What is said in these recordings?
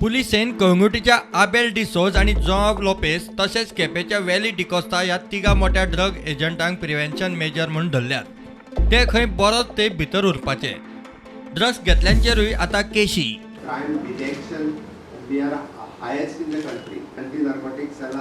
पुलिसेन कळंगुटीच्या Abel D'Souza आणि job Lopez तसेच केपेच्या valley D'Costa ह्या तिगा मोठ्या ड्रग एजंटांक प्रिव्हेन्शन मेजर म्हणून धरल्यात। ते खंय बरोच ते भितर उरपाचे। ड्रग्स घेतल्यांचेरूय आता Keshi. Crime detection, we are highest in the country. Anti-narcotics cell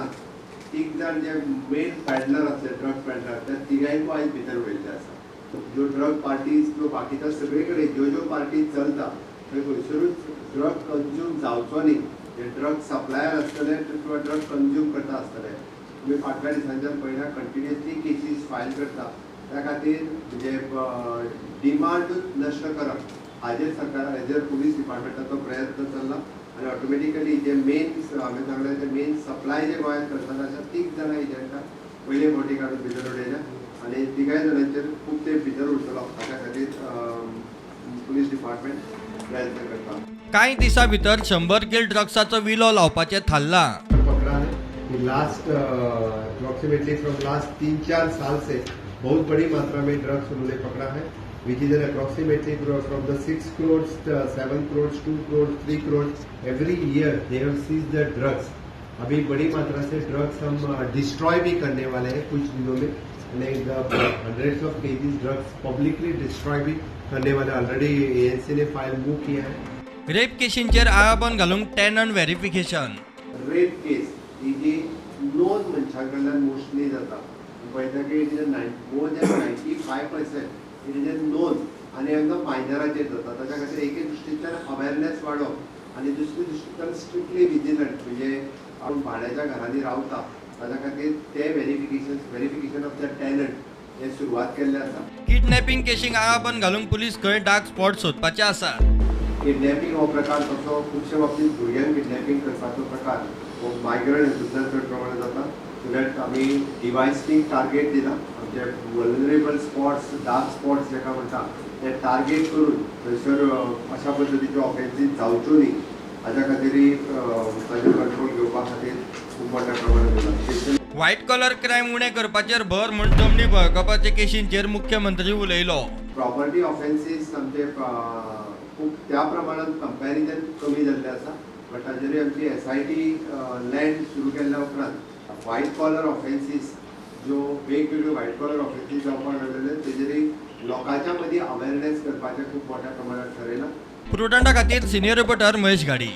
तीग जण जे मेन पॅडलर असले ड्रग पॅडलर त्या तिगांक आयज भितर उरलेले आसा। ज्यो ड्रग पार्टीज किंवा बाकीच्या सगळे कडेन ज्यो पार्टी चलता थंय खंयसरूच ड्रग कंज्यूम जावचो न्ही। जे ड्रग सप्लायर आसतले किंवा ड्रग कंज्यूम करता आसतले तुमी फाटल्या दिसांच्यान पळयला कंटिन्युअसली केसीस फायल करता। त्या खातीर म्हणजे डिमांड नश्ट करप हाजेर सरकार हाजेर पुलीस डिपार्टमेंटाचो प्रयत्न चल्ला आणि ऑटोमॅटिकली जे मेन हांवें सांगलें ते मेन सप्लाय जे गोंयांत करताले अशा 3 जाणां एजंटां पयले फावटी काडून भितर उडयल्या आनी 3 जाणांचेर खूब ते भितर उरतलो हाच्या खातीर पुलीस डिपार्टमेंट प्रयत्न करता। कांय दिसा भितर 100 किल ड्रग्साचो विलो लावपाचें थारलां। पकड़ा है लास्ट अप्रॉक्सीमेटली फ्रॉम लास्ट 3-4 साल से बहुत बड़ी मात्रा में ड्रग्स उन्होंने पकड़ा है, which is approximately from the 6 crores, 7 crores, 2 crores, 3 crores every year they have seized the drugs। अभी बड़ी मात्रा से ड्रग्स हम डिस्ट्रॉय भी करने वाले हैं कुछ दिनों में, hundreds of KGs drugs publicly destroy भी करने वाले ऑलरेडी एएनसी ने फाइल मूव किया है। रेप केशींचेर आळाबंद घालूंक टेनंट व्हेरिफिकेशन। रेप केस ही जी नोन मनशां कडल्यान मोस्टली जाता पळयता की it is more than 95% it is non आनी हांगा मायनराचेर जाता। ताच्या खातीर एके दृश्टींतल्यान अवेरनेस वाडोवप आनी दुसरे दृश्टींतल्यान स्ट्रिक्टली विजिलंट म्हणजे आपण भाड्याच्या घरांनी रावता ताच्या खातीर ते व्हेरिफिकेशन ऑफ द टेनंट हे सुरवात केल्ले आसा। किडनॅपिंग केशींक आळाबंद घालूंक पुलीस खंय डार्क स्पॉट सोदपाचे आसात। किडनॅपिंग हो प्रकार तसो खुबशे बाबतींत भुरग्यांक किडनॅपिंग करपाचो प्रकार हो मायग्रंट हितूंतल्यान चड प्रमाणात जाता। सो दॅट आमी डिवायसिंग टार्गेट दिला आमचे वल्नरेबल स्पॉट्स डार्क स्पॉट्स जेका म्हणटा ते टार्गेट करून थंयसर अशा पद्दतीच्यो ऑफेन्सीस जावच्यो न्ही हाच्या खातीर ताजेर कंट्रोल घेवपा खातीर खूब मोठ्या प्रमाणात दिला। व्हायट कॉलर क्रायम उणें करपाचेर भर म्हूण जमनी बळकावपाच्या केशींचेर मुख्यमंत्री उलयलो। प्रॉपर्टी ऑफेन्सीस आमचे खूब त्या प्रमाणात कंपॅरिजन कमी जाल्ले आसा, बट ताजेरूय आमची SIT लँड सुरू केल्ल्या उपरांत व्हायट कॉलर ऑफेन्सीस ज्यो वेगवेगळ्यो व्हायट कॉलर ऑफेन्सीस जावपाक लागलेले तेजेरूय लोकांच्या मदीं अवेरनेस करपाचें खूब मोठ्या प्रमाणात ठरयलां। प्रुडंटा खातीर सिनियर रिपोर्टर महेश गाडी।